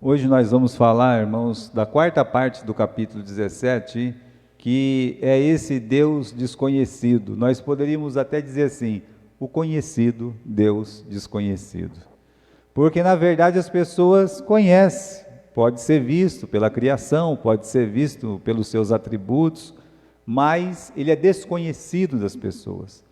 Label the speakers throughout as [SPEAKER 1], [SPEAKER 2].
[SPEAKER 1] Hoje nós vamos falar, irmãos, da quarta parte do capítulo 17, que é esse Deus desconhecido. Nós poderíamos até dizer assim, o conhecido Deus desconhecido. Porque na verdade as pessoas conhecem, pode ser visto pela criação, pode ser visto pelos seus atributos, mas ele é desconhecido das pessoas.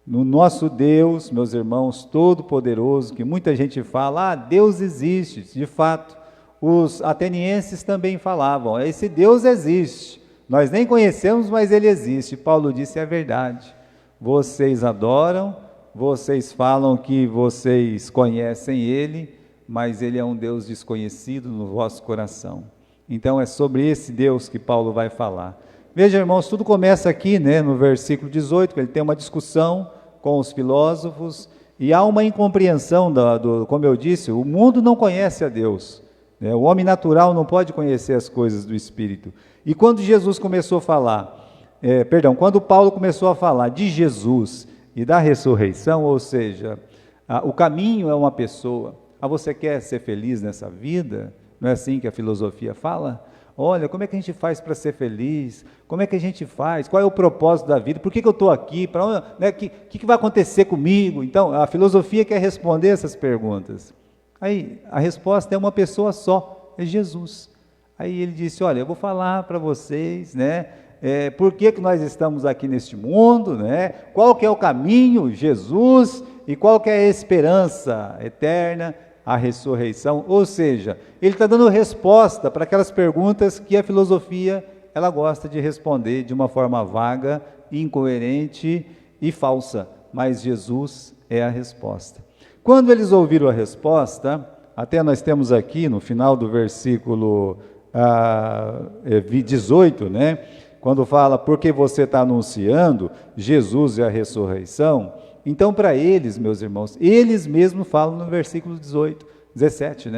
[SPEAKER 1] No nosso Deus, meus irmãos, todo-poderoso, que muita gente fala, Deus existe, de fato. Os atenienses também falavam, esse Deus existe, nós nem conhecemos, mas ele existe. Paulo disse, é verdade, vocês adoram, vocês falam que vocês conhecem ele, mas ele é um Deus desconhecido no vosso coração. Então é sobre esse Deus que Paulo vai falar. Veja, irmãos, tudo começa aqui, no versículo 18, ele tem uma discussão com os filósofos, e há uma incompreensão, como eu disse, o mundo não conhece a Deus. O homem natural não pode conhecer as coisas do Espírito. E quando Jesus começou a falar, quando Paulo começou a falar de Jesus e da ressurreição, ou seja, o caminho é uma pessoa. Você quer ser feliz nessa vida? Não é assim que a filosofia fala? Olha, como é que a gente faz para ser feliz? Como é que a gente faz? Qual é o propósito da vida? Por que eu estou aqui? O que vai acontecer comigo? Então, a filosofia quer responder essas perguntas. Aí, a resposta é uma pessoa só, é Jesus. Aí ele disse, olha, eu vou falar para vocês, por que nós estamos aqui neste mundo, qual que é o caminho, Jesus, e qual que é a esperança eterna, a ressurreição. Ou seja, ele está dando resposta para aquelas perguntas que a filosofia, ela gosta de responder de uma forma vaga, incoerente e falsa, mas Jesus é a resposta. Quando eles ouviram a resposta, até nós temos aqui no final do versículo 18, quando fala, porque você está anunciando Jesus e a ressurreição, então para eles, meus irmãos, eles mesmos falam no versículo 17,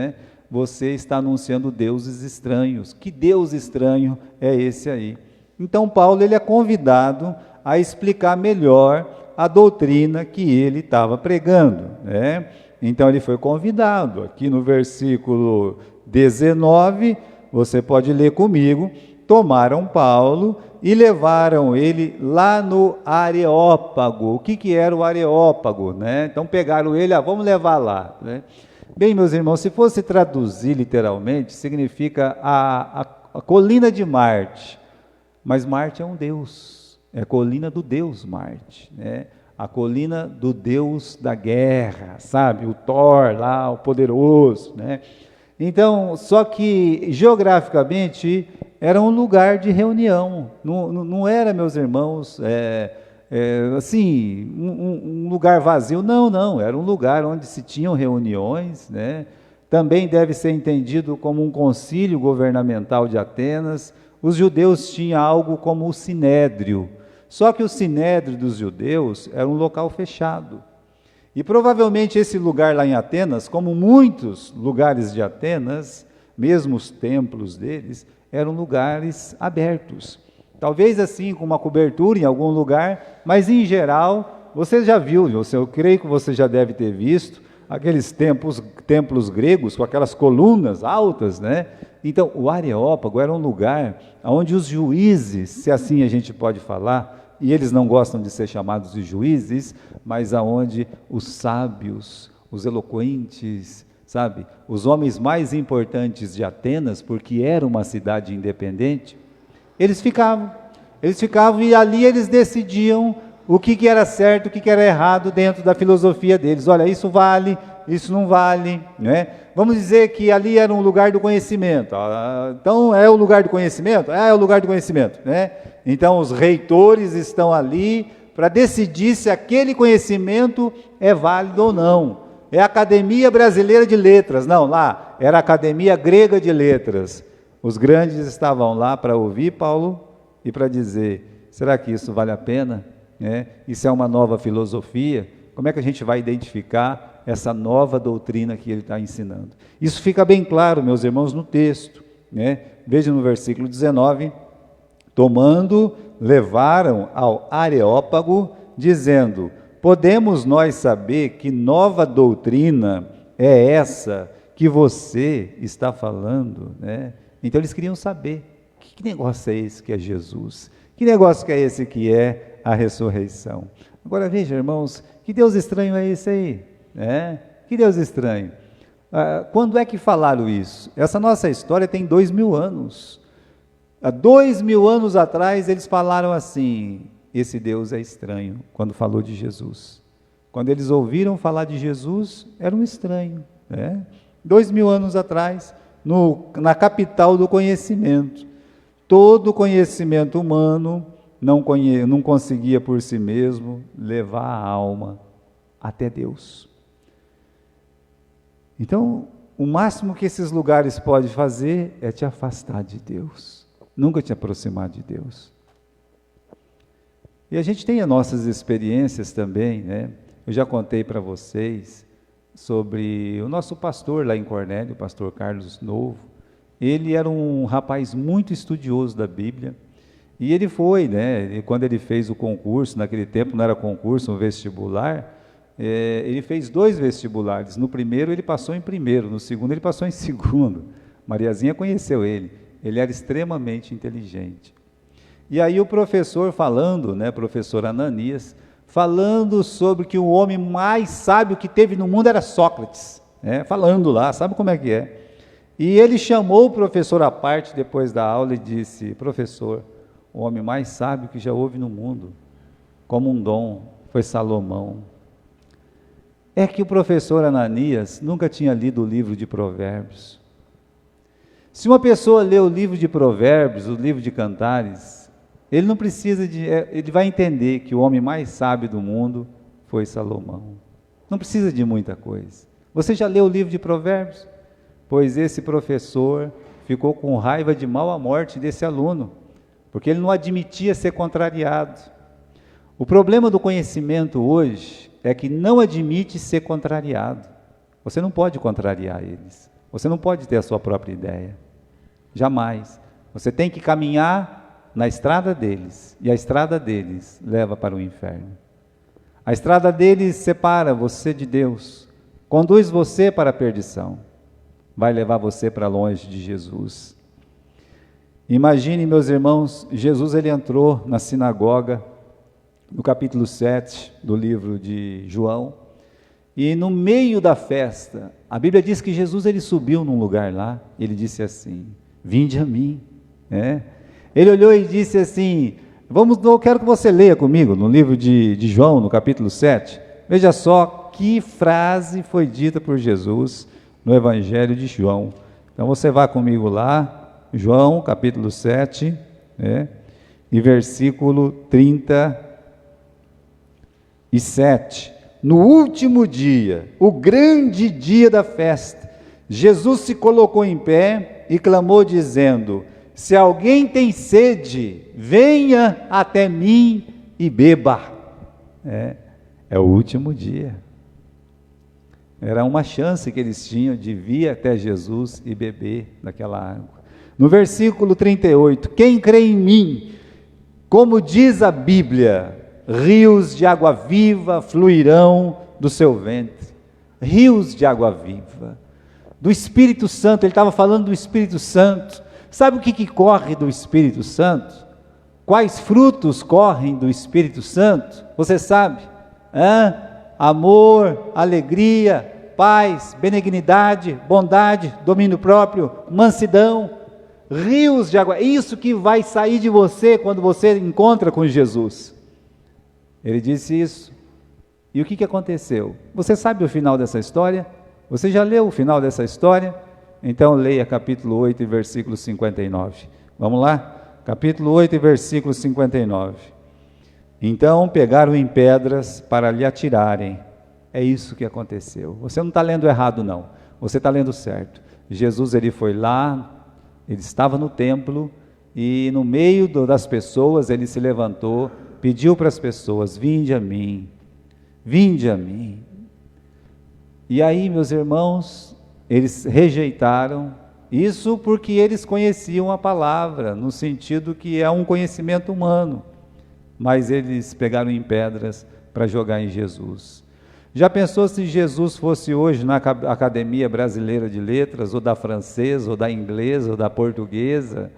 [SPEAKER 1] você está anunciando deuses estranhos. Que Deus estranho é esse aí? Então Paulo ele é convidado a explicar melhor a doutrina que ele estava pregando, Então ele foi convidado, aqui no versículo 19, você pode ler comigo, tomaram Paulo e levaram ele lá no Areópago. O que era o Areópago, Então pegaram ele, vamos levar lá, Bem, meus irmãos, se fosse traduzir literalmente, significa a colina de Marte, mas Marte é um deus. É a colina do deus Marte, a colina do deus da guerra, sabe? O Thor lá, o poderoso, Então, só que geograficamente era um lugar de reunião, não era, meus irmãos, assim, um lugar vazio, não, era um lugar onde se tinham reuniões, Também deve ser entendido como um concílio governamental de Atenas. Os judeus tinham algo como o sinédrio. Só que o sinédrio dos judeus era um local fechado. E provavelmente esse lugar lá em Atenas, como muitos lugares de Atenas, mesmo os templos deles, eram lugares abertos. Talvez assim, com uma cobertura em algum lugar, mas em geral, você já viu, eu creio que você já deve ter visto, aqueles templos gregos com aquelas colunas altas, Então, o Areópago era um lugar onde os juízes, se assim a gente pode falar, e eles não gostam de ser chamados de juízes, mas aonde os sábios, os eloquentes, sabe, os homens mais importantes de Atenas, porque era uma cidade independente, eles ficavam e ali eles decidiam o que era certo, o que era errado dentro da filosofia deles. Olha, isso vale, isso não vale, Vamos dizer que ali era um lugar do conhecimento. Então, é o lugar do conhecimento? É o lugar do conhecimento, Então, os reitores estão ali para decidir se aquele conhecimento é válido ou não. É a Academia Brasileira de Letras. Não, lá era a Academia Grega de Letras. Os grandes estavam lá para ouvir Paulo e para dizer, será que isso vale a pena? Isso é uma nova filosofia? Como é que a gente vai identificar essa nova doutrina que ele está ensinando? Isso fica bem claro, meus irmãos, no texto, Veja no versículo 19, tomando, levaram ao Areópago, dizendo, podemos nós saber que nova doutrina é essa que você está falando, né? Então eles queriam saber, que negócio é esse que é Jesus? Que negócio que é esse que é a ressurreição? Agora veja, irmãos, que Deus estranho é esse aí? Né? Que Deus estranho. Quando é que falaram isso? Essa nossa história tem 2000 anos. Há 2000 anos atrás eles falaram assim, esse Deus é estranho, quando falou de Jesus. Quando eles ouviram falar de Jesus, era um estranho. Né? 2000 anos atrás, na capital do conhecimento. Todo conhecimento humano não conseguia por si mesmo levar a alma até Deus. Então, o máximo que esses lugares podem fazer é te afastar de Deus, nunca te aproximar de Deus. E a gente tem as nossas experiências também, né? Eu já contei para vocês sobre o nosso pastor lá em Cornélio, o pastor Carlos Novo. Ele era um rapaz muito estudioso da Bíblia, e ele foi, né? Quando ele fez o concurso, naquele tempo não era concurso, um vestibular, ele fez 2 vestibulares. No primeiro ele passou em primeiro, no segundo ele passou em segundo. Mariazinha conheceu ele era extremamente inteligente. E aí o professor falando, né, professor Ananias, falando sobre que o homem mais sábio que teve no mundo era Sócrates, né, falando lá, sabe como é que é? E ele chamou o professor à parte depois da aula e disse: professor, o homem mais sábio que já houve no mundo, como um dom, foi Salomão. É que o professor Ananias nunca tinha lido o livro de Provérbios. Se uma pessoa lê o livro de Provérbios, o livro de Cantares, ele não precisa ele vai entender que o homem mais sábio do mundo foi Salomão. Não precisa de muita coisa. Você já leu o livro de Provérbios? Pois esse professor ficou com raiva de mal à morte desse aluno, porque ele não admitia ser contrariado. O problema do conhecimento hoje é que não admite ser contrariado. Você não pode contrariar eles. Você não pode ter a sua própria ideia. Jamais. Você tem que caminhar na estrada deles, e a estrada deles leva para o inferno. A estrada deles separa você de Deus, conduz você para a perdição, vai levar você para longe de Jesus. Imagine, meus irmãos, Jesus ele entrou na sinagoga, no capítulo 7 do livro de João, e no meio da festa, a Bíblia diz que Jesus ele subiu num lugar lá, ele disse assim: vinde a mim. Ele olhou e disse assim, eu quero que você leia comigo no livro de João, no capítulo 7, veja só que frase foi dita por Jesus no Evangelho de João. Então você vá comigo lá, João capítulo 7, e versículo 37. No último dia, o grande dia da festa, Jesus se colocou em pé e clamou dizendo: se alguém tem sede, venha até mim e beba. É o último dia. Era uma chance que eles tinham de vir até Jesus e beber daquela água. No versículo 38, quem crê em mim, como diz a Bíblia, rios de água viva fluirão do seu ventre. Rios de água viva. Do Espírito Santo, ele estava falando do Espírito Santo. Sabe o que corre do Espírito Santo? Quais frutos correm do Espírito Santo? Você sabe? Amor, alegria, paz, benignidade, bondade, domínio próprio, mansidão, rios de água. Isso que vai sair de você quando você encontra com Jesus. Ele disse isso. E o que aconteceu? Você sabe o final dessa história? Você já leu o final dessa história? Então leia capítulo 8 e versículo 59. Vamos lá? Capítulo 8 e versículo 59. Então pegaram em pedras para lhe atirarem. É isso que aconteceu. Você não está lendo errado não, você está lendo certo. Jesus ele foi lá, ele estava no templo, e no meio das pessoas ele se levantou, pediu para as pessoas: vinde a mim, vinde a mim. E aí, meus irmãos, eles rejeitaram isso porque eles conheciam a palavra, no sentido que é um conhecimento humano, mas eles pegaram em pedras para jogar em Jesus. Já pensou se Jesus fosse hoje na Academia Brasileira de Letras, ou da francesa, ou da inglesa, ou da portuguesa,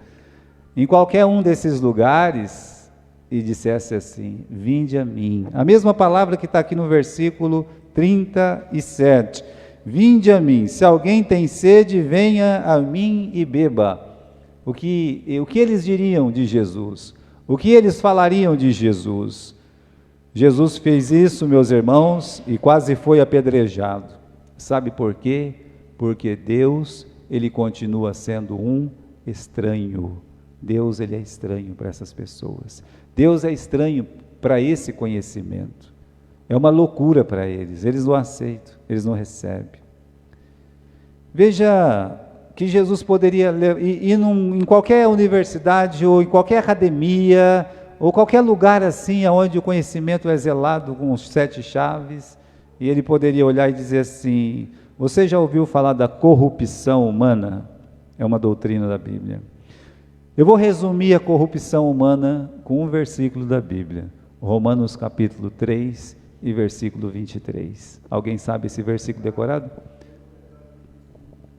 [SPEAKER 1] em qualquer um desses lugares, e dissesse assim: vinde a mim. A mesma palavra que está aqui no versículo 37. Vinde a mim, se alguém tem sede, venha a mim e beba. O que eles diriam de Jesus? O que eles falariam de Jesus? Jesus fez isso, meus irmãos, e quase foi apedrejado. Sabe por quê? Porque Deus, Ele continua sendo um estranho. Deus, Ele é estranho para essas pessoas. Deus é estranho para esse conhecimento. É uma loucura para eles não aceitam, eles não recebem. Veja que Jesus poderia ir em qualquer universidade, ou em qualquer academia, ou qualquer lugar assim, onde o conhecimento é zelado com os 7 chaves, e ele poderia olhar e dizer assim: você já ouviu falar da corrupção humana? É uma doutrina da Bíblia. Eu vou resumir a corrupção humana com um versículo da Bíblia, Romanos capítulo 3 e versículo 23. Alguém sabe esse versículo decorado?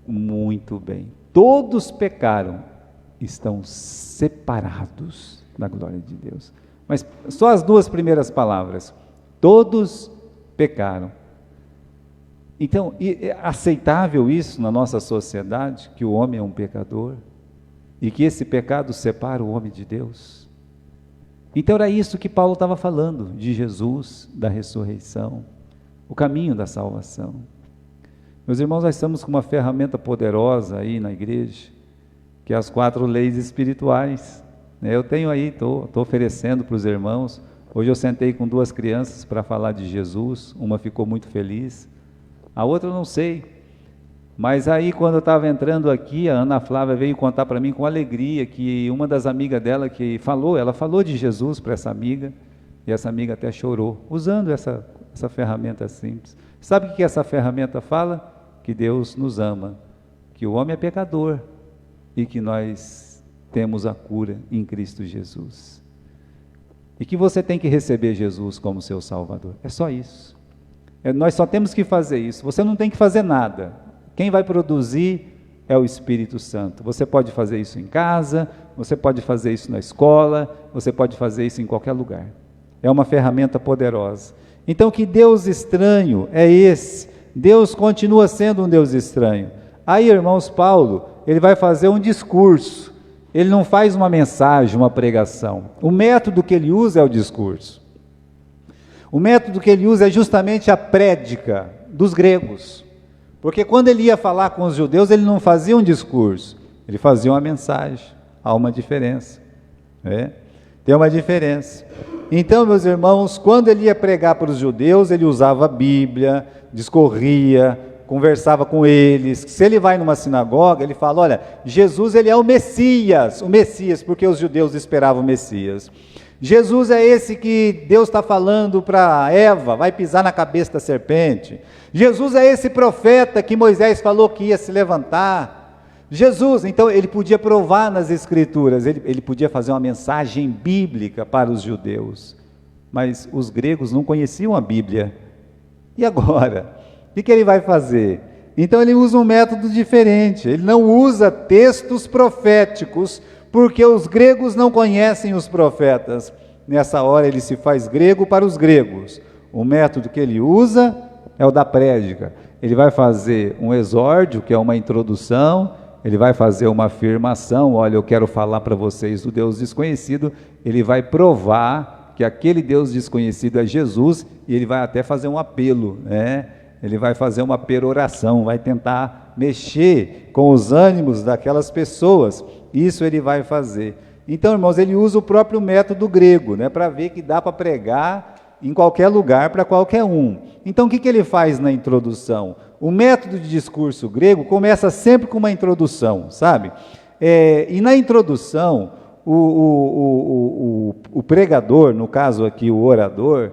[SPEAKER 1] Muito bem. Todos pecaram, estão separados da glória de Deus. Mas só as 2 primeiras palavras: todos pecaram. Então, é aceitável isso na nossa sociedade, que o homem é um pecador, e que esse pecado separa o homem de Deus? Então era isso que Paulo estava falando, de Jesus, da ressurreição, o caminho da salvação. Meus irmãos, nós estamos com uma ferramenta poderosa aí na igreja, que é as 4 leis espirituais. Eu tenho aí, estou oferecendo para os irmãos. Hoje eu sentei com 2 crianças para falar de Jesus, uma ficou muito feliz, a outra eu não sei. Mas aí, quando eu estava entrando aqui, a Ana Flávia veio contar para mim com alegria que uma das amigas dela ela falou de Jesus para essa amiga, e essa amiga até chorou, usando essa ferramenta simples. Sabe o que essa ferramenta fala? Que Deus nos ama, que o homem é pecador, e que nós temos a cura em Cristo Jesus. E que você tem que receber Jesus como seu Salvador. É só isso. Nós só temos que fazer isso. Você não tem que fazer nada. Quem vai produzir é o Espírito Santo. Você pode fazer isso em casa, você pode fazer isso na escola, você pode fazer isso em qualquer lugar. É uma ferramenta poderosa. Então, que Deus estranho é esse? Deus continua sendo um Deus estranho. Aí, irmãos, Paulo, ele vai fazer um discurso. Ele não faz uma mensagem, uma pregação. O método que ele usa é o discurso. O método que ele usa é justamente a prédica dos gregos. Porque quando ele ia falar com os judeus, ele não fazia um discurso, ele fazia uma mensagem. Há uma diferença. Tem uma diferença. Então, meus irmãos, quando ele ia pregar para os judeus, ele usava a Bíblia, discorria, conversava com eles. Se ele vai numa sinagoga, ele fala: olha, Jesus, ele é o Messias, porque os judeus esperavam o Messias. Jesus é esse que Deus está falando para Eva, vai pisar na cabeça da serpente. Jesus é esse profeta que Moisés falou que ia se levantar. Jesus, então ele podia provar nas Escrituras, ele podia fazer uma mensagem bíblica para os judeus, mas os gregos não conheciam a Bíblia. E agora? O que ele vai fazer? Então ele usa um método diferente, ele não usa textos proféticos, porque os gregos não conhecem os profetas. Nessa hora ele se faz grego para os gregos. O método que ele usa é o da prédica. Ele vai fazer um exórdio, que é uma introdução, ele vai fazer uma afirmação: olha, eu quero falar para vocês do Deus desconhecido. Ele vai provar que aquele Deus desconhecido é Jesus, e ele vai até fazer um apelo, ele vai fazer uma peroração, vai tentar mexer com os ânimos daquelas pessoas. Isso ele vai fazer. Então, irmãos, ele usa o próprio método grego, para ver que dá para pregar em qualquer lugar, para qualquer um. Então, o que ele faz na introdução? O método de discurso grego começa sempre com uma introdução, sabe? E na introdução, o pregador, no caso aqui o orador,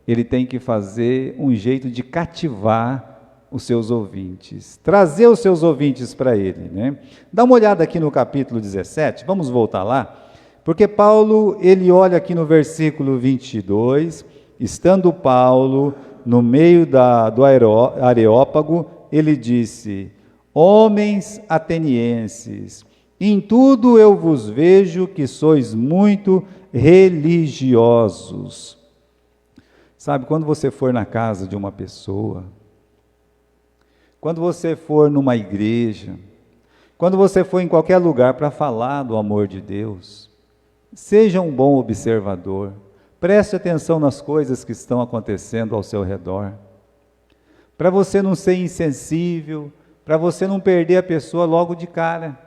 [SPEAKER 1] ele tem que fazer um jeito de cativar os seus ouvintes, trazer os seus ouvintes para ele, Dá uma olhada aqui no capítulo 17, vamos voltar lá, porque Paulo, ele olha aqui no versículo 22, estando Paulo no meio do Areópago, ele disse: homens atenienses, em tudo eu vos vejo que sois muito religiosos. Sabe, quando você for na casa de uma pessoa, quando você for numa igreja, quando você for em qualquer lugar para falar do amor de Deus, seja um bom observador, preste atenção nas coisas que estão acontecendo ao seu redor, para você não ser insensível, para você não perder a pessoa logo de cara.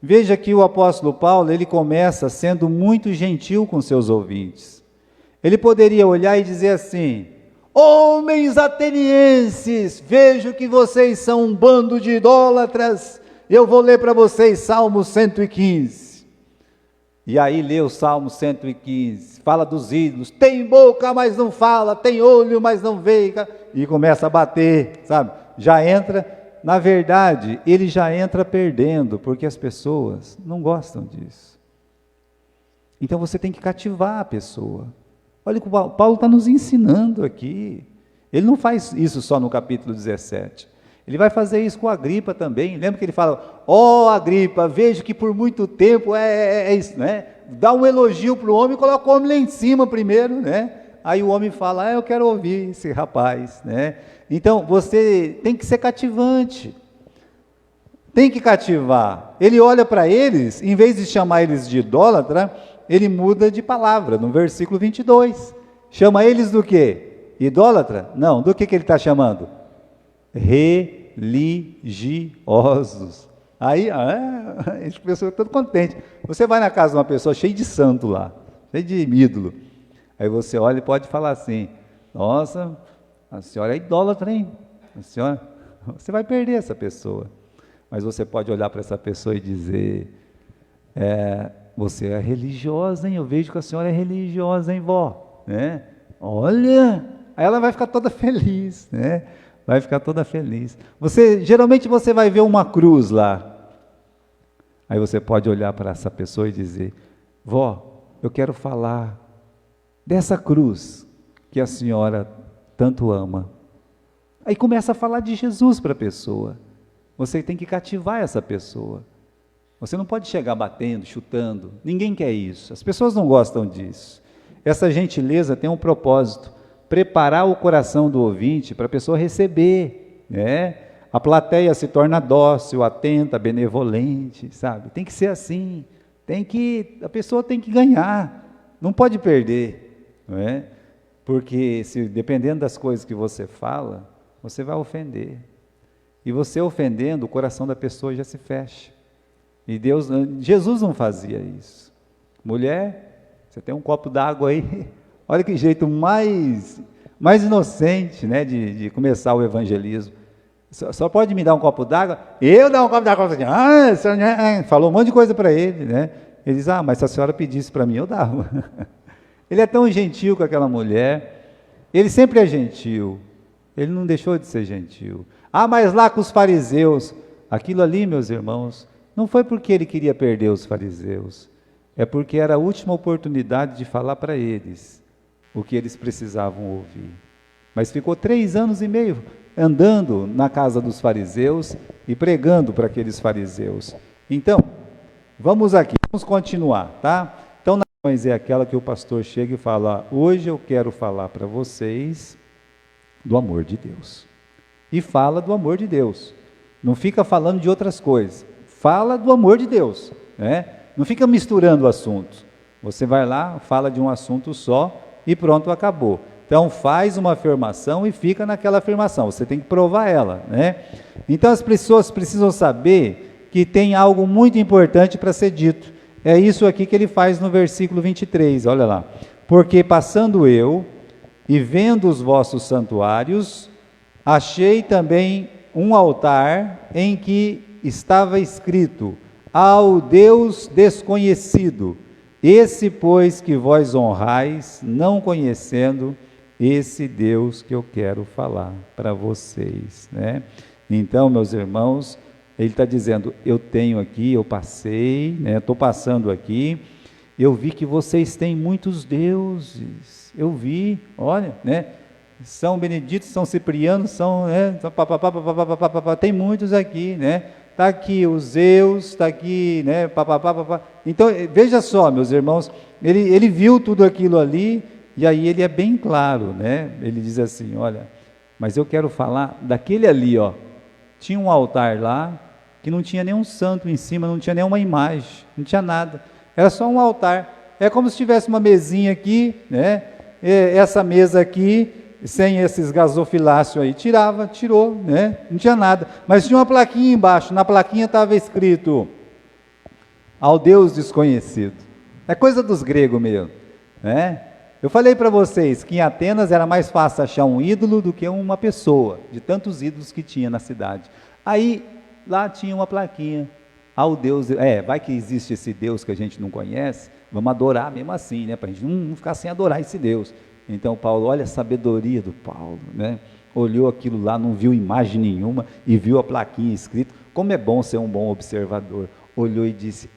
[SPEAKER 1] Veja que o apóstolo Paulo, ele começa sendo muito gentil com seus ouvintes. Ele poderia olhar e dizer assim: homens atenienses, vejo que vocês são um bando de idólatras, eu vou ler para vocês Salmo 115. E aí lê o Salmo 115, fala dos ídolos, tem boca, mas não fala, tem olho, mas não vê, e começa a bater, sabe? Já entra, na verdade, ele já entra perdendo, porque as pessoas não gostam disso. Então você tem que cativar a pessoa. Olha o que o Paulo está nos ensinando aqui. Ele não faz isso só no capítulo 17. Ele vai fazer isso com a Agripa também. Lembra que ele fala: Agripa, vejo que por muito tempo é isso, né? Dá um elogio para o homem e coloca o homem lá em cima primeiro, né? Aí o homem fala: eu quero ouvir esse rapaz, né? Então você tem que ser cativante. Tem que cativar. Ele olha para eles, em vez de chamar eles de idólatra, ele muda de palavra, no versículo 22. Chama eles do quê? Idólatra? Não, do que ele está chamando? Religiosos. Aí, a pessoa todo contente. Você vai na casa de uma pessoa cheia de santo lá, cheia de ídolo. Aí você olha e pode falar assim: nossa, a senhora é idólatra, hein? A senhora, você vai perder essa pessoa. Mas você pode olhar para essa pessoa e dizer: você é religiosa, hein? Eu vejo que a senhora é religiosa, hein, vó? Né? Olha, aí ela vai ficar toda feliz, né? Vai ficar toda feliz. Geralmente você vai ver uma cruz lá. Aí você pode olhar para essa pessoa e dizer: vó, eu quero falar dessa cruz que a senhora tanto ama. Aí começa a falar de Jesus para a pessoa. Você tem que cativar essa pessoa. Você não pode chegar batendo, chutando. Ninguém quer isso. As pessoas não gostam disso. Essa gentileza tem um propósito: preparar o coração do ouvinte para a pessoa receber, né? A plateia se torna dócil, atenta, benevolente, sabe? Tem que ser assim. A pessoa tem que ganhar. Não pode perder, não é? Porque dependendo das coisas que você fala, você vai ofender. E você ofendendo, o coração da pessoa já se fecha. E Jesus não fazia isso. Mulher, você tem um copo d'água aí, olha que jeito mais inocente, né, de começar o evangelismo. Só pode me dar um copo d'água? Eu dar um copo d'água? Falou um monte de coisa para ele, né? Ele diz: mas se a senhora pedisse para mim, eu dava. Ele é tão gentil com aquela mulher. Ele sempre é gentil. Ele não deixou de ser gentil. Mas lá com os fariseus, aquilo ali, meus irmãos, não foi porque ele queria perder os fariseus, é porque era a última oportunidade de falar para eles o que eles precisavam ouvir. Mas ficou 3 anos e meio andando na casa dos fariseus e pregando para aqueles fariseus. Então, vamos continuar, tá? Então, narrações é aquela que o pastor chega e fala: hoje eu quero falar para vocês do amor de Deus. E fala do amor de Deus. Não fica falando de outras coisas. Fala do amor de Deus, né? Não fica misturando assuntos. Você vai lá, fala de um assunto só e pronto, acabou. Então faz uma afirmação e fica naquela afirmação. Você tem que provar ela, né? Então as pessoas precisam saber que tem algo muito importante para ser dito. É isso aqui que ele faz no versículo 23, olha lá. Porque passando eu e vendo os vossos santuários, achei também um altar em que estava escrito: ao Deus desconhecido, esse pois que vós honrais, não conhecendo esse Deus que eu quero falar para vocês, né? Então, meus irmãos, ele está dizendo: eu tenho aqui, eu passei, né? Estou passando aqui, eu vi que vocês têm muitos deuses, eu vi, olha, né? São Benedito, São Cipriano, tem muitos aqui, né? Está aqui o Zeus, está aqui, né? Então, veja só, meus irmãos, ele viu tudo aquilo ali, e aí ele é bem claro, né? Ele diz assim, olha, mas eu quero falar daquele ali, ó. Tinha um altar lá, que não tinha nenhum santo em cima, não tinha nenhuma imagem, não tinha nada, era só um altar. É como se tivesse uma mesinha aqui, né? Essa mesa aqui, sem esses gasofiláceos aí, tirou, né? Não tinha nada, mas tinha uma plaquinha embaixo, na plaquinha estava escrito, ao Deus desconhecido. É coisa dos gregos mesmo, né? Eu falei para vocês que em Atenas era mais fácil achar um ídolo do que uma pessoa, de tantos ídolos que tinha na cidade. Aí, lá tinha uma plaquinha, ao Deus, vai que existe esse Deus que a gente não conhece, vamos adorar mesmo assim, né? Para a gente não ficar sem adorar esse Deus. Então Paulo, olha a sabedoria do Paulo, né? Olhou aquilo lá, não viu imagem nenhuma e viu a plaquinha escrita. Como é bom ser um bom observador. Olhou e disse,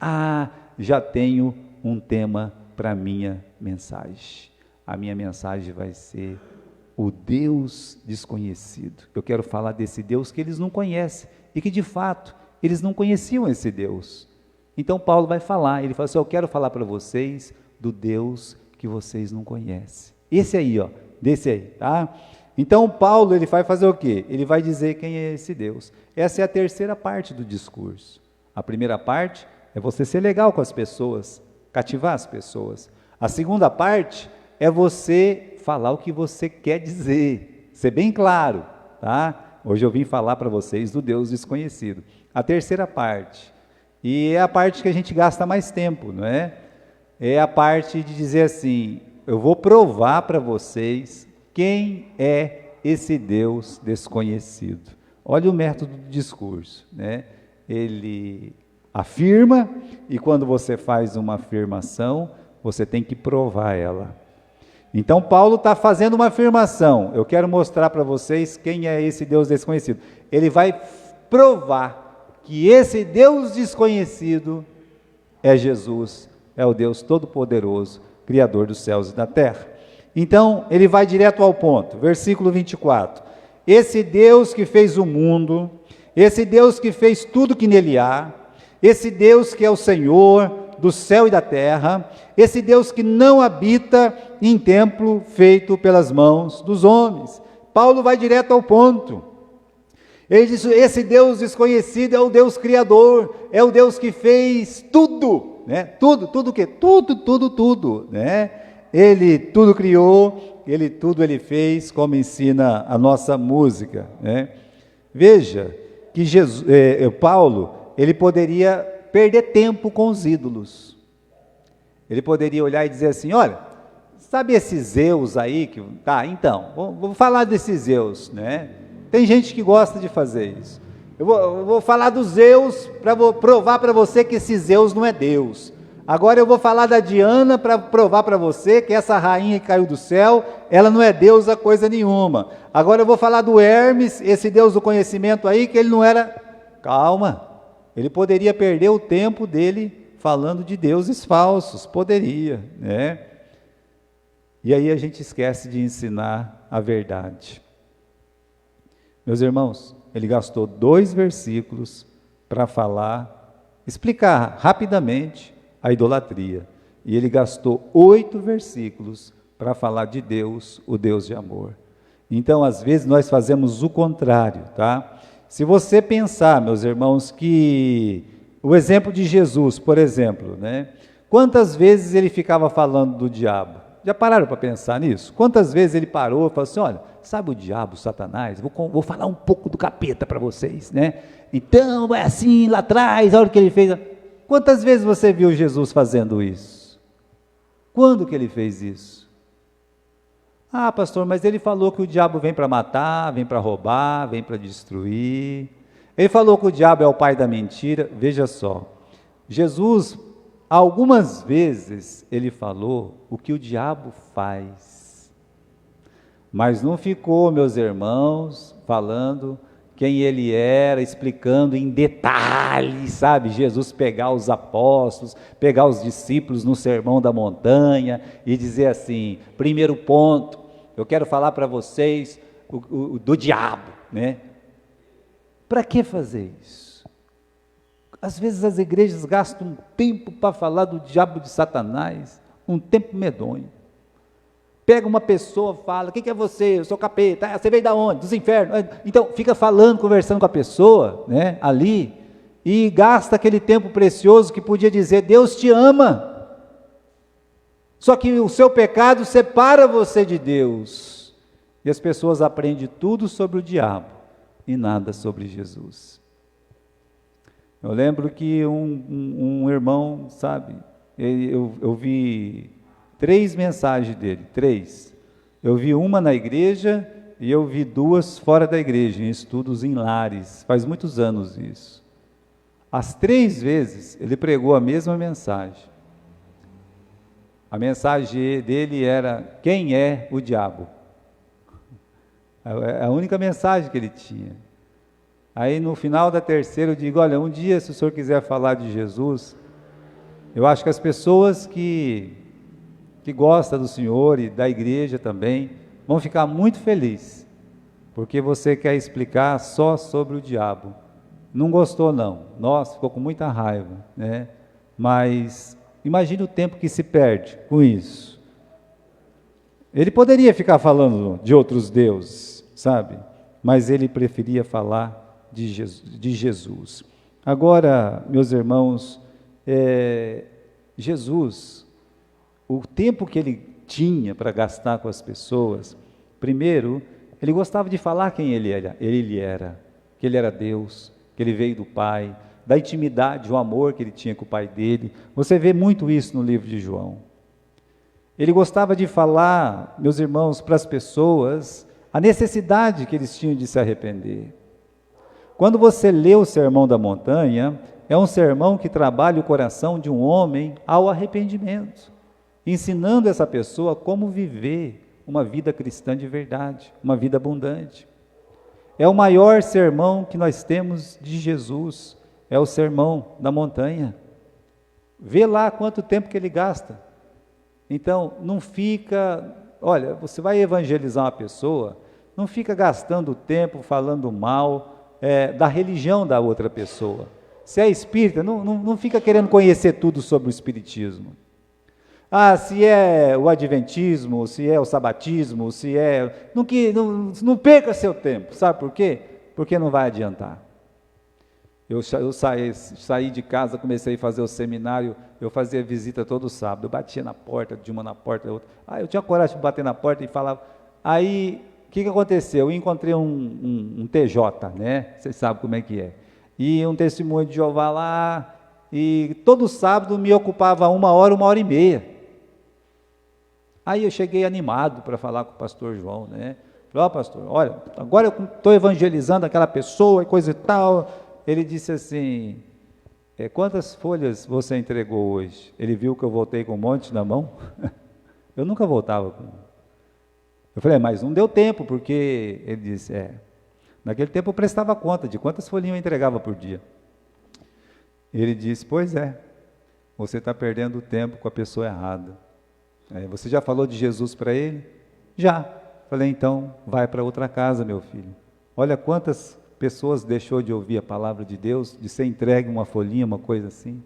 [SPEAKER 1] já tenho um tema para a minha mensagem. A minha mensagem vai ser o Deus desconhecido. Eu quero falar desse Deus que eles não conhecem e que de fato eles não conheciam esse Deus. Então Paulo vai falar, ele fala assim, eu quero falar para vocês do Deus que vocês não conhecem. Esse aí, ó, desse aí, tá? Então Paulo, ele vai fazer o quê? Ele vai dizer quem é esse Deus. Essa é a terceira parte do discurso. A primeira parte é você ser legal com as pessoas, cativar as pessoas. A segunda parte é você falar o que você quer dizer, ser bem claro, tá? Hoje eu vim falar para vocês do Deus desconhecido. A terceira parte, e é a parte que a gente gasta mais tempo, não é? É a parte de dizer assim, eu vou provar para vocês quem é esse Deus desconhecido. Olha o método do discurso, né? Ele afirma, e quando você faz uma afirmação, você tem que provar ela. Então Paulo está fazendo uma afirmação, eu quero mostrar para vocês quem é esse Deus desconhecido. Ele vai provar que esse Deus desconhecido é Jesus, é o Deus Todo-Poderoso, Criador dos céus e da terra. Então, ele vai direto ao ponto, versículo 24. Esse Deus que fez o mundo, esse Deus que fez tudo que nele há, esse Deus que é o Senhor do céu e da terra, esse Deus que não habita em templo feito pelas mãos dos homens. Paulo vai direto ao ponto. Ele diz, esse Deus desconhecido é o Deus Criador, é o Deus que fez tudo, né? Tudo o quê? Tudo, né? Ele tudo criou, ele fez, como ensina a nossa música, né? Veja que Paulo, ele poderia perder tempo com os ídolos. Ele poderia olhar e dizer assim, olha, sabe esses Zeus aí, então, vou falar desses Zeus, né? Tem gente que gosta de fazer isso. Eu vou falar dos Zeus para provar para você que esse Zeus não é Deus. Agora eu vou falar da Diana para provar para você que essa rainha que caiu do céu, ela não é deusa coisa nenhuma. Agora eu vou falar do Hermes, esse Deus do conhecimento aí, que ele não era... Calma, ele poderia perder o tempo dele falando de deuses falsos, poderia, né? E aí a gente esquece de ensinar a verdade. Meus irmãos, ele gastou 2 versículos para explicar rapidamente a idolatria. E ele gastou 8 versículos para falar de Deus, o Deus de amor. Então, às vezes, nós fazemos o contrário, tá? Se você pensar, meus irmãos, que o exemplo de Jesus, por exemplo, né? Quantas vezes ele ficava falando do diabo? Já pararam para pensar nisso? Quantas vezes ele parou e falou assim, olha, sabe o diabo, Satanás? Vou falar um pouco do capeta para vocês, né? Então, é assim, lá atrás, olha o que ele fez. Quantas vezes você viu Jesus fazendo isso? Quando que ele fez isso? Ah, pastor, mas ele falou que o diabo vem para matar, vem para roubar, vem para destruir. Ele falou que o diabo é o pai da mentira. Veja só, Jesus, algumas vezes, ele falou o que o diabo faz. Mas não ficou, meus irmãos, falando quem ele era, explicando em detalhes, sabe? Jesus pegar os apóstolos, pegar os discípulos no Sermão da Montanha e dizer assim, primeiro ponto, eu quero falar para vocês do diabo, né? Para que fazer isso? Às vezes as igrejas gastam um tempo para falar do diabo, de Satanás, um tempo medonho. Pega uma pessoa, fala, quem que é você? Eu sou capeta. Você veio da onde? Dos infernos. Então, fica falando, conversando com a pessoa, né, ali, e gasta aquele tempo precioso que podia dizer, Deus te ama. Só que o seu pecado separa você de Deus. E as pessoas aprendem tudo sobre o diabo e nada sobre Jesus. Eu lembro que um irmão, sabe, eu vi 3 mensagens dele, 3. Eu vi uma na igreja e eu vi 2 fora da igreja, em estudos em lares, faz muitos anos isso. As 3 vezes ele pregou a mesma mensagem. A mensagem dele era, quem é o diabo? A única mensagem que ele tinha. Aí no final da 3ª eu digo, olha, um dia se o senhor quiser falar de Jesus, eu acho que as pessoas que gostam do Senhor e da igreja também, vão ficar muito felizes, porque você quer explicar só sobre o diabo. Não gostou não, nossa, ficou com muita raiva, né? Mas imagine o tempo que se perde com isso. Ele poderia ficar falando de outros deuses, sabe? Mas ele preferia falar de Jesus. Agora, meus irmãos, Jesus, o tempo que ele tinha para gastar com as pessoas, primeiro, ele gostava de falar quem ele era, que ele era Deus, que ele veio do Pai, da intimidade, o amor que ele tinha com o Pai dele. Você vê muito isso no livro de João. Ele gostava de falar, meus irmãos, para as pessoas, a necessidade que eles tinham de se arrepender. Quando você lê o Sermão da Montanha, é um sermão que trabalha o coração de um homem ao arrependimento, ensinando essa pessoa como viver uma vida cristã de verdade, uma vida abundante. É o maior sermão que nós temos de Jesus, é o Sermão da Montanha. Vê lá quanto tempo que ele gasta. Então, não fica, olha, você vai evangelizar uma pessoa, não fica gastando tempo falando mal da religião da outra pessoa. Se é espírita, não fica querendo conhecer tudo sobre o espiritismo. Se é o adventismo, se é o sabatismo, se é... Não perca seu tempo, sabe por quê? Porque não vai adiantar. Eu saí de casa, comecei a fazer o seminário, eu fazia visita todo sábado, eu batia na porta, de uma na porta da outra. Eu tinha coragem de bater na porta e falava. Aí, o que aconteceu? Eu encontrei um TJ, né? Vocês sabem como é que é. E um testemunho de Jeová lá, e todo sábado me ocupava 1 hora, 1h30. Aí eu cheguei animado para falar com o pastor João, né? Falei, pastor, olha, agora eu estou evangelizando aquela pessoa e coisa e tal. Ele disse assim, quantas folhas você entregou hoje? Ele viu que eu voltei com um monte na mão. Eu nunca voltava com... Eu falei, mas não deu tempo, porque ele disse, naquele tempo eu prestava conta de quantas folhinhas eu entregava por dia. Ele disse, pois você está perdendo tempo com a pessoa errada. Você já falou de Jesus para ele? Já. Falei, então, vai para outra casa, meu filho. Olha quantas pessoas deixou de ouvir a palavra de Deus, de ser entregue uma folhinha, uma coisa assim.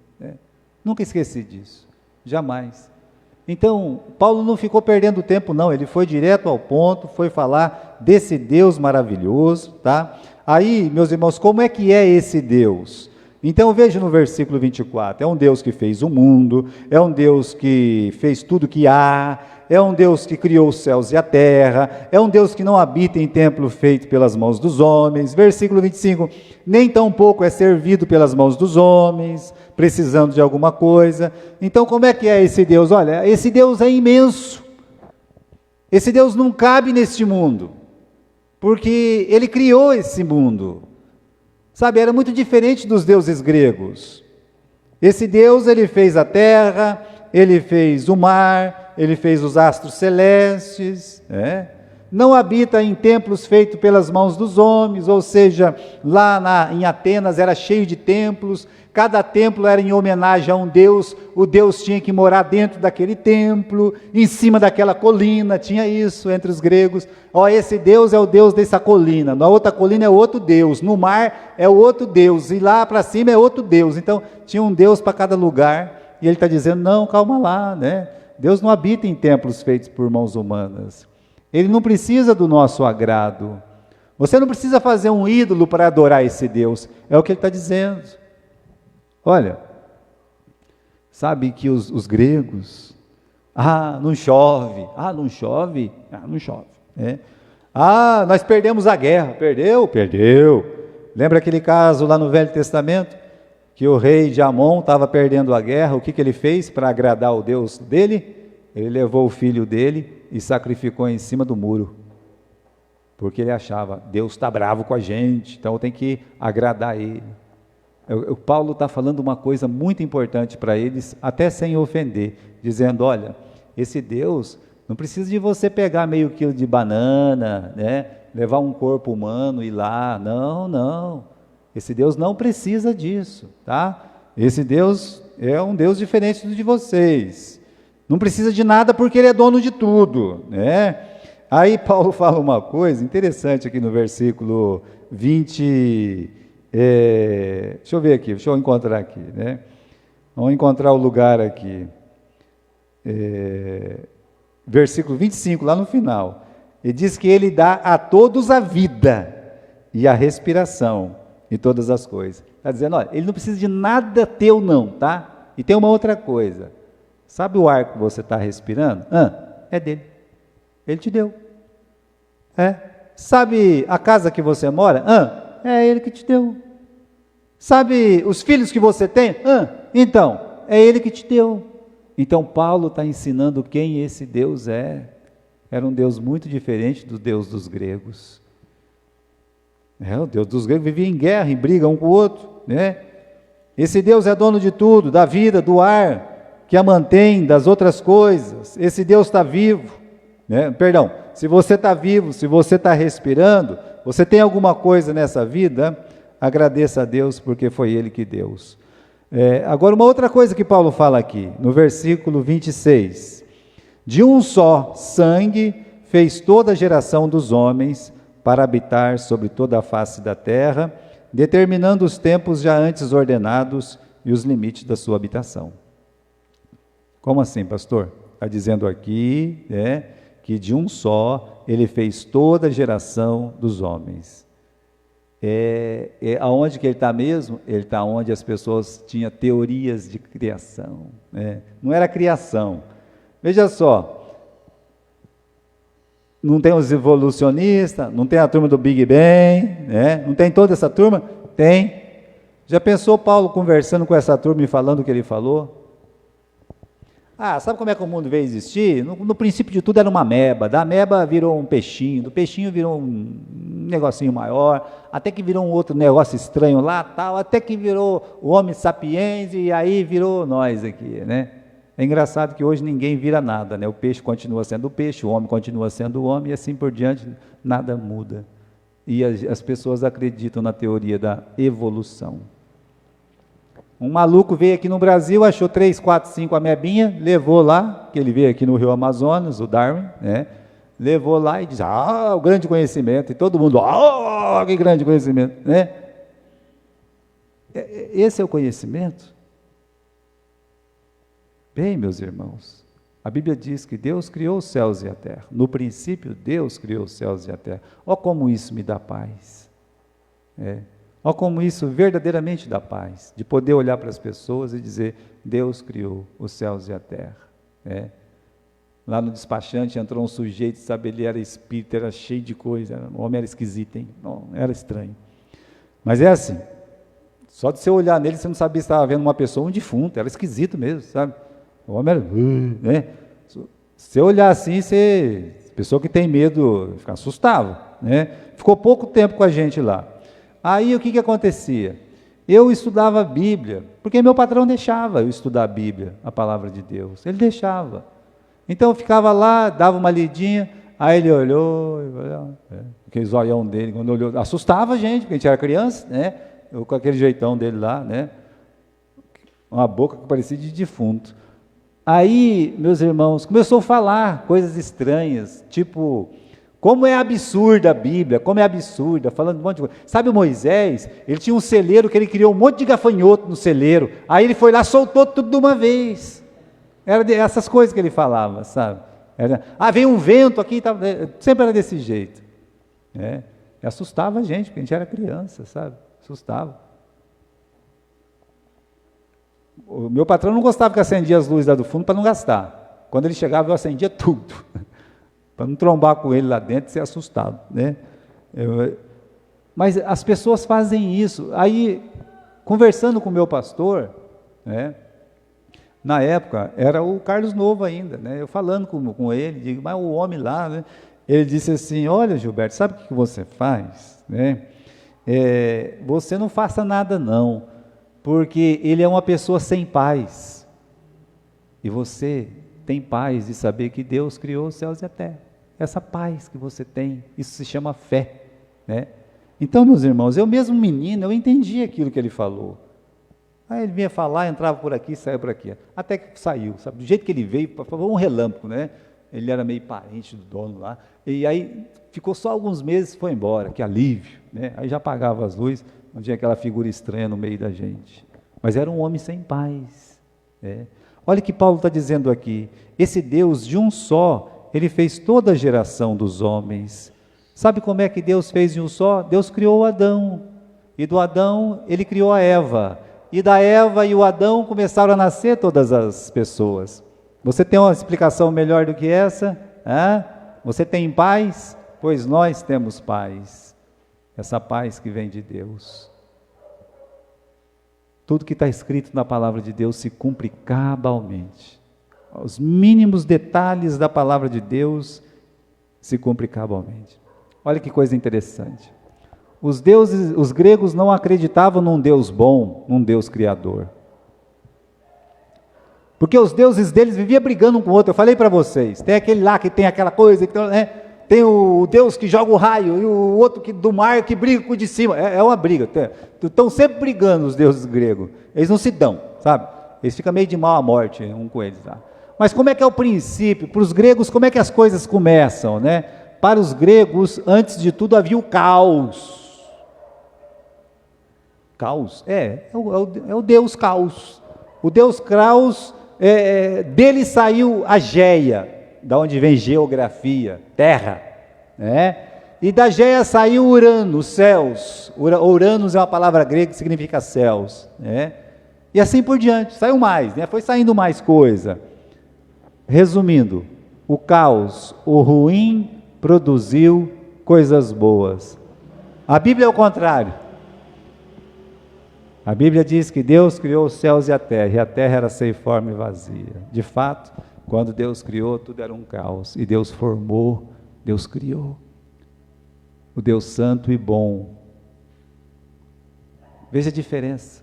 [SPEAKER 1] Nunca esqueci disso, jamais. Então, Paulo não ficou perdendo tempo não, ele foi direto ao ponto, foi falar desse Deus maravilhoso, tá? Aí, meus irmãos, como é que é esse Deus? Então veja no versículo 24, é um Deus que fez o mundo, é um Deus que fez tudo que há, é um Deus que criou os céus e a terra, é um Deus que não habita em templo feito pelas mãos dos homens. Versículo 25, nem tampouco é servido pelas mãos dos homens, precisando de alguma coisa. Então como é que é esse Deus? Olha, esse Deus é imenso, esse Deus não cabe neste mundo, porque Ele criou esse mundo. Sabe, era muito diferente dos deuses gregos. Esse Deus, Ele fez a terra, Ele fez o mar, Ele fez os astros celestes, Não habita em templos feitos pelas mãos dos homens, ou seja, lá em Atenas era cheio de templos, cada templo era em homenagem a um deus, o deus tinha que morar dentro daquele templo, em cima daquela colina, tinha isso entre os gregos. Esse deus é o deus dessa colina, na outra colina é outro deus, no mar é outro deus, e lá para cima é outro deus. Então tinha um deus para cada lugar, e ele está dizendo, não, calma lá, né? Deus não habita em templos feitos por mãos humanas. Ele não precisa do nosso agrado. Você não precisa fazer um ídolo para adorar esse Deus. É o que ele está dizendo. Olha, sabe que os gregos, não chove, não chove, não chove. Nós perdemos a guerra. Perdeu. Lembra aquele caso lá no Velho Testamento? Que o rei de Amon estava perdendo a guerra. O que ele fez para agradar o Deus dele? Ele levou o filho dele e sacrificou em cima do muro, porque ele achava, Deus está bravo com a gente, então eu tenho que agradar ele. O Paulo está falando uma coisa muito importante para eles, até sem ofender, dizendo, olha, esse Deus não precisa de você pegar meio quilo de banana, né, levar um corpo humano e ir lá, não, esse Deus não precisa disso, tá? Esse Deus é um Deus diferente do de vocês, não precisa de nada porque ele é dono de tudo, né? Aí Paulo fala uma coisa interessante aqui no versículo 20, deixa eu ver aqui, deixa eu encontrar aqui, né? Vamos encontrar o lugar aqui, versículo 25, lá no final, ele diz que ele dá a todos a vida e a respiração e todas as coisas. Está dizendo, olha, ele não precisa de nada teu não, tá? E tem uma outra coisa, sabe o ar que você está respirando? É dele. Ele te deu. Sabe a casa que você mora? É ele que te deu. Sabe os filhos que você tem? Então, é ele que te deu. Então Paulo está ensinando quem esse Deus é. Era um Deus muito diferente do Deus dos gregos. O Deus dos gregos vivia em guerra, em briga um com o outro, né? Esse Deus é dono de tudo, da vida, do ar, que a mantém, das outras coisas. Esse Deus está vivo, né? Perdão, se você está vivo, se você está respirando, você tem alguma coisa nessa vida, agradeça a Deus, porque foi Ele que deu. Agora, uma outra coisa que Paulo fala aqui, no versículo 26, de um só sangue fez toda a geração dos homens para habitar sobre toda a face da terra, determinando os tempos já antes ordenados e os limites da sua habitação. Como assim, pastor? Está dizendo aqui, que de um só ele fez toda a geração dos homens. Aonde que ele está mesmo? Ele está onde as pessoas tinham teorias de criação. Não era criação. Veja só, não tem os evolucionistas, não tem a turma do Big Bang, não tem toda essa turma? Tem. Já pensou Paulo conversando com essa turma e falando o que ele falou? Sabe como é que o mundo veio existir? No princípio de tudo era uma ameba, da ameba virou um peixinho, do peixinho virou um negocinho maior, até que virou um outro negócio estranho lá, tal, até que virou o Homo sapiens e aí virou nós aqui, né? É engraçado que hoje ninguém vira nada, né? O peixe continua sendo o peixe, o homem continua sendo o homem e assim por diante, nada muda. E as pessoas acreditam na teoria da evolução. Um maluco veio aqui no Brasil, achou 3, 4, 5 amebinhas, levou lá, que ele veio aqui no Rio Amazonas, o Darwin, levou lá e diz, o grande conhecimento, e todo mundo, que grande conhecimento, né? Esse é o conhecimento? Bem, meus irmãos, a Bíblia diz que Deus criou os céus e a terra, no princípio Deus criou os céus e a terra. Ó como isso me dá paz, Olha como isso verdadeiramente dá paz, de poder olhar para as pessoas e dizer, Deus criou os céus e a terra. Lá no despachante entrou um sujeito, sabe, ele era espírito, era cheio de coisa, o homem era esquisito, hein? Não, era estranho. Mas é assim, só de você olhar nele, você não sabia se estava vendo uma pessoa, um defunto, era esquisito mesmo, sabe? O homem era, Se você olhar assim, pessoa que tem medo, fica assustava, Ficou pouco tempo com a gente lá. Aí o que acontecia? Eu estudava a Bíblia, porque meu patrão deixava eu estudar a Bíblia, a palavra de Deus, ele deixava. Então eu ficava lá, dava uma lidinha, Aí ele olhou, aquele zoião dele, quando olhou, assustava a gente, porque a gente era criança, né? Eu, com aquele jeitão dele lá, né? Uma boca que parecia de defunto. Aí, meus irmãos, começou a falar coisas estranhas, tipo, como é absurda a Bíblia, como é absurda, falando um monte de coisa. Sabe o Moisés? Ele tinha um celeiro que ele criou um monte de gafanhoto no celeiro, aí ele foi lá, soltou tudo de uma vez. Era essas coisas que ele falava, sabe? Veio um vento aqui, sempre era desse jeito. E assustava a gente, porque a gente era criança, sabe? Assustava. O meu patrão não gostava que acendia as luzes lá do fundo para não gastar. Quando ele chegava, eu acendia tudo, para não trombar com ele lá dentro e ser assustado, né? Mas as pessoas fazem isso. Aí, conversando com o meu pastor, né? Na época, era o Carlos Novo ainda, né? Eu falando com ele, digo, mas o homem lá, né? Ele disse assim, olha, Gilberto, sabe o que você faz? Né? Você não faça nada não, porque ele é uma pessoa sem paz, e você tem paz de saber que Deus criou os céus e a terra, essa paz que você tem, isso se chama fé, né? Então, meus irmãos, eu mesmo menino, eu entendi aquilo que ele falou. Aí ele vinha falar, entrava por aqui, saia por aqui, até que saiu, sabe? Do jeito que ele veio, um relâmpago, né? Ele era meio parente do dono lá, e aí ficou só alguns meses e foi embora, que alívio, né? Aí já apagava as luzes, não tinha aquela figura estranha no meio da gente, mas era um homem sem paz, né? Olha o que Paulo está dizendo aqui, esse Deus de um só, ele fez toda a geração dos homens. Sabe como é que Deus fez de um só? Deus criou o Adão, e do Adão ele criou a Eva, e da Eva e o Adão começaram a nascer todas as pessoas. Você tem uma explicação melhor do que essa? Você tem paz? Pois nós temos paz, essa paz que vem de Deus. Tudo que está escrito na palavra de Deus se cumpre cabalmente. Os mínimos detalhes da palavra de Deus se cumpre cabalmente. Olha que coisa interessante. Os gregos não acreditavam num Deus bom, num Deus criador. Porque os deuses deles viviam brigando um com o outro. Eu falei para vocês, tem aquele lá que tem aquela coisa, né? Tem o Deus que joga o raio, e o outro do mar que briga com o de cima. É uma briga. Estão sempre brigando os deuses gregos. Eles não se dão, sabe? Eles ficam meio de mal à morte, um com eles lá. Mas como é que é o princípio? Para os gregos, como é que as coisas começam, né? Para os gregos, antes de tudo, havia o caos. Caos? É o Deus caos. O Deus caos, dele saiu a Geia, da onde vem geografia, terra, né? E da Geia saiu Urano, os céus. Uranus é uma palavra grega que significa céus, né? E assim por diante, saiu mais, né? Foi saindo mais coisa. Resumindo, o caos, o ruim, produziu coisas boas. A Bíblia é o contrário. A Bíblia diz que Deus criou os céus e a terra era sem forma e vazia. De fato, quando Deus criou, tudo era um caos, e Deus formou, Deus criou. O Deus santo e bom. Veja a diferença.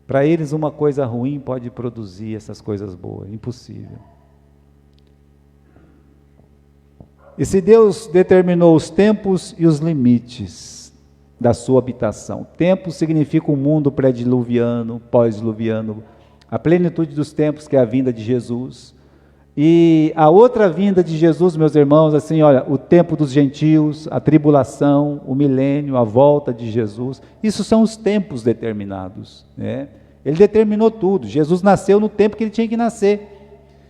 [SPEAKER 1] Para eles, uma coisa ruim pode produzir essas coisas boas, impossível. E se Deus determinou os tempos e os limites da sua habitação. Tempo significa um mundo pré-diluviano, pós-diluviano, a plenitude dos tempos, que é a vinda de Jesus. E a outra vinda de Jesus, meus irmãos, assim, olha, o tempo dos gentios, a tribulação, o milênio, a volta de Jesus, isso são os tempos determinados, né? Ele determinou tudo. Jesus nasceu no tempo que ele tinha que nascer.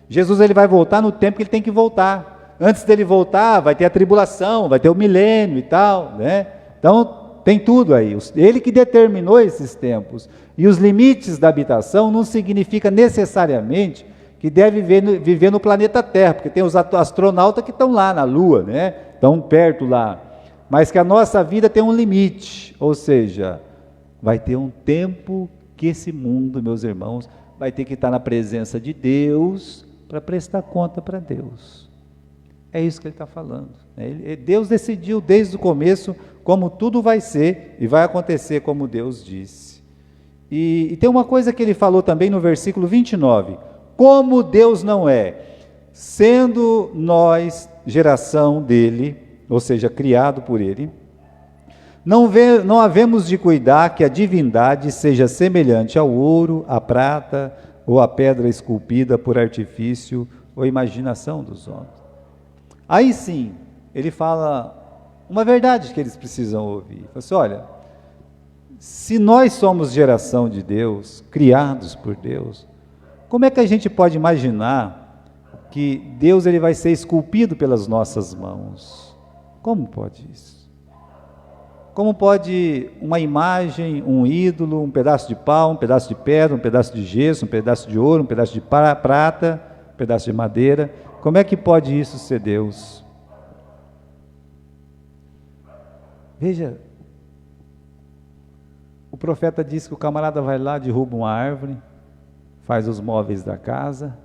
[SPEAKER 1] Jesus, ele vai voltar no tempo que ele tem que voltar. Antes dele voltar, vai ter a tribulação, vai ter o milênio e tal, né? Então, tem tudo aí, ele que determinou esses tempos. E os limites da habitação não significa necessariamente que deve viver no planeta Terra, porque tem os astronautas que estão lá na Lua, né? Estão perto lá. Mas que a nossa vida tem um limite, ou seja, vai ter um tempo que esse mundo, meus irmãos, vai ter que estar na presença de Deus para prestar conta para Deus. É isso que ele está falando. Deus decidiu desde o começo como tudo vai ser e vai acontecer como Deus disse. E tem uma coisa que ele falou também no versículo 29. Como Deus não é sendo nós geração dele, ou seja, criado por ele, não havemos de cuidar que a divindade seja semelhante ao ouro, à prata ou à pedra esculpida por artifício ou imaginação dos homens. Aí sim, ele fala uma verdade que eles precisam ouvir. Ele fala assim, olha, se nós somos geração de Deus, criados por Deus, como é que a gente pode imaginar que Deus ele vai ser esculpido pelas nossas mãos? Como pode isso? Como pode uma imagem, um ídolo, um pedaço de pau, um pedaço de pedra, um pedaço de gesso, um pedaço de ouro, um pedaço de prata, um pedaço de madeira, como é que pode isso ser Deus? Veja, o profeta diz que o camarada vai lá, derruba uma árvore, faz os móveis da casa,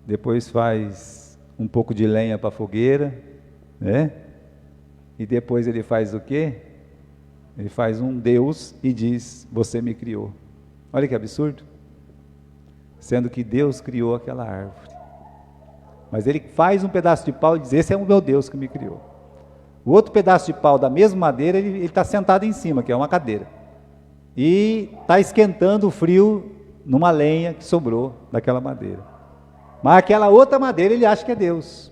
[SPEAKER 1] depois faz um pouco de lenha para a fogueira, né? E depois ele faz o quê? Ele faz um Deus e diz, você me criou. Olha que absurdo. Sendo que Deus criou aquela árvore. Mas ele faz um pedaço de pau e diz, esse é o meu Deus que me criou. O outro pedaço de pau da mesma madeira, ele está sentado em cima, que é uma cadeira. E está esquentando o frio numa lenha que sobrou daquela madeira. Mas aquela outra madeira ele acha que é Deus.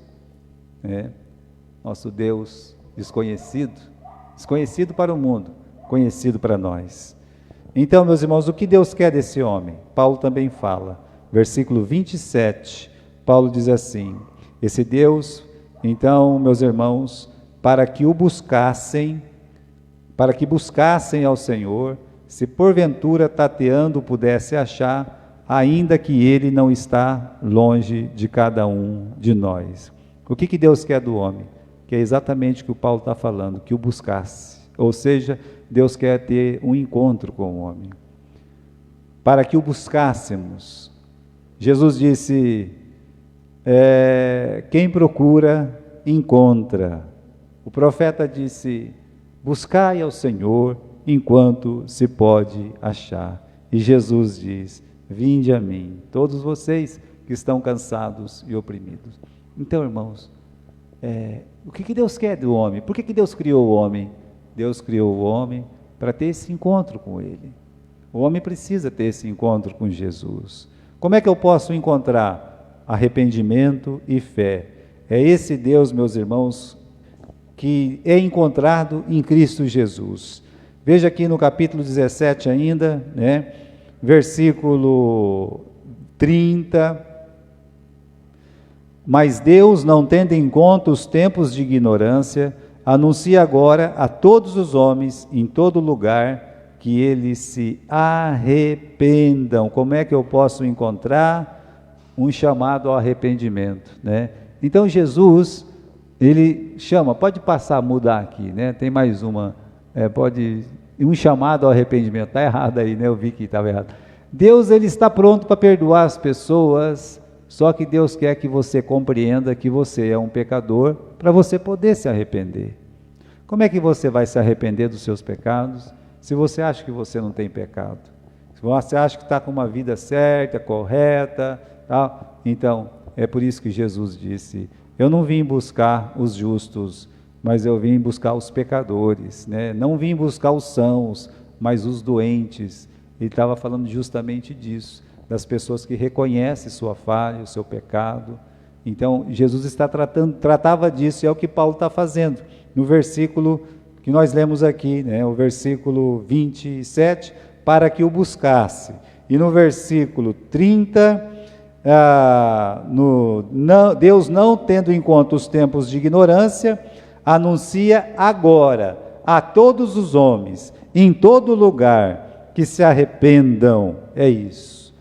[SPEAKER 1] Nosso Deus desconhecido para o mundo, conhecido para nós. Então, meus irmãos, o que Deus quer desse homem? Paulo também fala, versículo 27, Paulo diz assim, esse Deus, então, meus irmãos, para que buscassem ao Senhor, se porventura tateando pudesse achar, ainda que Ele não está longe de cada um de nós. O que Deus quer do homem? Que é exatamente o que o Paulo está falando, que o buscasse. Ou seja, Deus quer ter um encontro com o homem. Para que o buscássemos. Jesus disse, quem procura, encontra. O profeta disse, buscai ao Senhor, enquanto se pode achar. E Jesus diz, vinde a mim, todos vocês que estão cansados e oprimidos. Então, irmãos, o que Deus quer do homem? Por que Deus criou o homem? Deus criou o homem para ter esse encontro com Ele. O homem precisa ter esse encontro com Jesus. Como é que eu posso encontrar arrependimento e fé? É esse Deus, meus irmãos, que é encontrado em Cristo Jesus. Veja aqui no capítulo 17 ainda, versículo 30... Mas Deus, não tendo em conta os tempos de ignorância, anuncia agora a todos os homens, em todo lugar, que eles se arrependam. Como é que eu posso encontrar um chamado ao arrependimento, Então Jesus, ele chama, pode passar, mudar aqui, tem mais uma, um chamado ao arrependimento, está errado aí, eu vi que estava errado. Deus, ele está pronto para perdoar as pessoas, só que Deus quer que você compreenda que você é um pecador para você poder se arrepender. Como é que você vai se arrepender dos seus pecados se você acha que você não tem pecado? Se você acha que está com uma vida certa, correta, tal, então é por isso que Jesus disse, eu não vim buscar os justos, mas eu vim buscar os pecadores, Não vim buscar os sãos, mas os doentes. Ele estava falando justamente disso, das pessoas que reconhecem sua falha, o seu pecado. Então, Jesus tratava disso, e é o que Paulo está fazendo. No versículo que nós lemos aqui, o versículo 27, para que o buscasse. E no versículo 30, Deus não tendo em conta os tempos de ignorância, anuncia agora a todos os homens, em todo lugar, que se arrependam. É isso.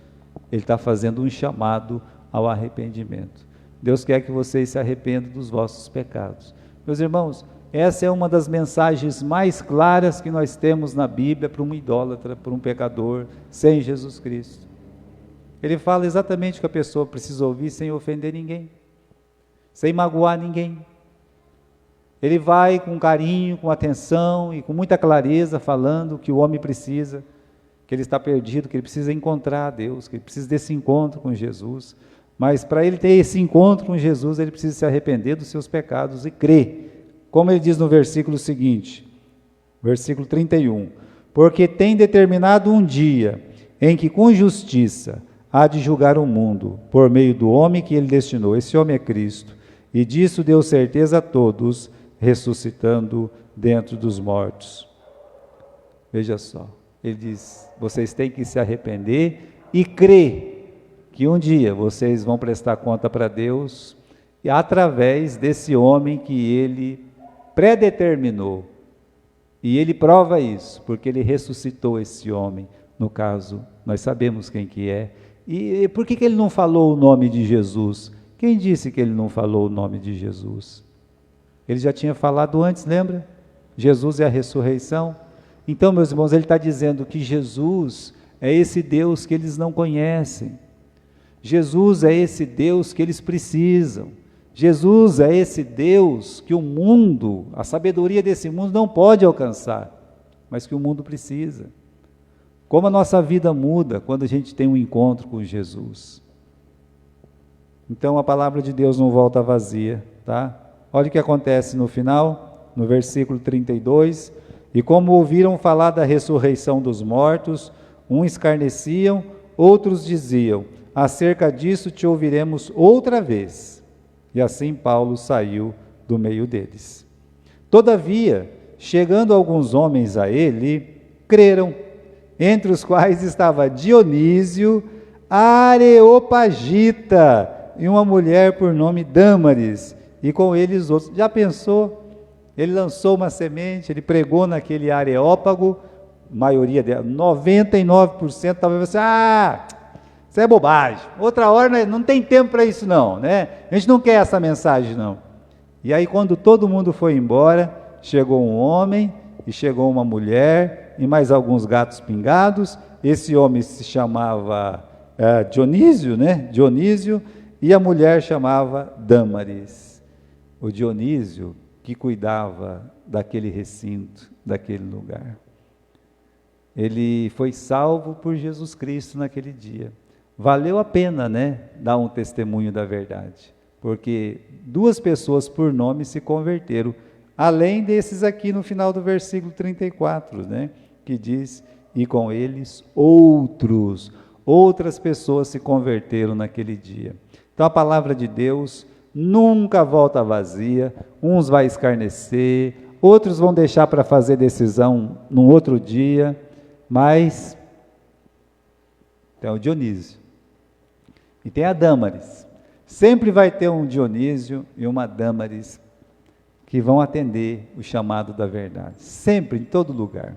[SPEAKER 1] Ele está fazendo um chamado ao arrependimento. Deus quer que vocês se arrependam dos vossos pecados. Meus irmãos, essa é uma das mensagens mais claras que nós temos na Bíblia para um idólatra, para um pecador, sem Jesus Cristo. Ele fala exatamente o que a pessoa precisa ouvir sem ofender ninguém, sem magoar ninguém. Ele vai com carinho, com atenção e com muita clareza falando o que o homem precisa, que ele está perdido, que ele precisa encontrar a Deus, que ele precisa desse encontro com Jesus. Mas para ele ter esse encontro com Jesus, ele precisa se arrepender dos seus pecados e crer. Como ele diz no versículo seguinte, versículo 31, porque tem determinado um dia em que com justiça há de julgar o mundo, por meio do homem que ele destinou. Esse homem é Cristo, e disso deu certeza a todos, ressuscitando dentro dos mortos. Veja só, ele diz, vocês têm que se arrepender e crer que um dia vocês vão prestar conta para Deus, e através desse homem que ele predeterminou. E ele prova isso, porque ele ressuscitou esse homem. No caso, nós sabemos quem que é. E por que ele não falou o nome de Jesus? Quem disse que ele não falou o nome de Jesus? Ele já tinha falado antes, lembra? Jesus é a ressurreição. Então, meus irmãos, ele está dizendo que Jesus é esse Deus que eles não conhecem. Jesus é esse Deus que eles precisam. Jesus é esse Deus que o mundo, a sabedoria desse mundo não pode alcançar, mas que o mundo precisa. Como a nossa vida muda quando a gente tem um encontro com Jesus. Então a palavra de Deus não volta vazia, tá? Olha o que acontece no final, no versículo 32. E como ouviram falar da ressurreição dos mortos, uns escarneciam, outros diziam, acerca disso te ouviremos outra vez. E assim Paulo saiu do meio deles. Todavia, chegando alguns homens a ele, creram, entre os quais estava Dionísio, Areopagita, e uma mulher por nome Dâmaris, e com eles outros. Já pensou? Ele lançou uma semente, ele pregou naquele Areópago, maioria dela, 99%, talvez você, isso é bobagem, outra hora não tem tempo para isso não, né? A gente não quer essa mensagem não. E aí quando todo mundo foi embora, chegou um homem, e chegou uma mulher, e mais alguns gatos pingados. Esse homem se chamava Dionísio, né? Dionísio, e a mulher chamava Dâmaris. O Dionísio que cuidava daquele recinto, daquele lugar. Ele foi salvo por Jesus Cristo naquele dia. Valeu a pena, né, dar um testemunho da verdade, porque 2 pessoas por nome se converteram, além desses aqui no final do versículo 34, né, que diz, e com eles outras pessoas se converteram naquele dia. Então a palavra de Deus nunca volta vazia, uns vai escarnecer, outros vão deixar para fazer decisão num outro dia, mas tem o Dionísio. E tem a Dâmaris. Sempre vai ter um Dionísio e uma Dâmaris que vão atender o chamado da verdade. Sempre, em todo lugar.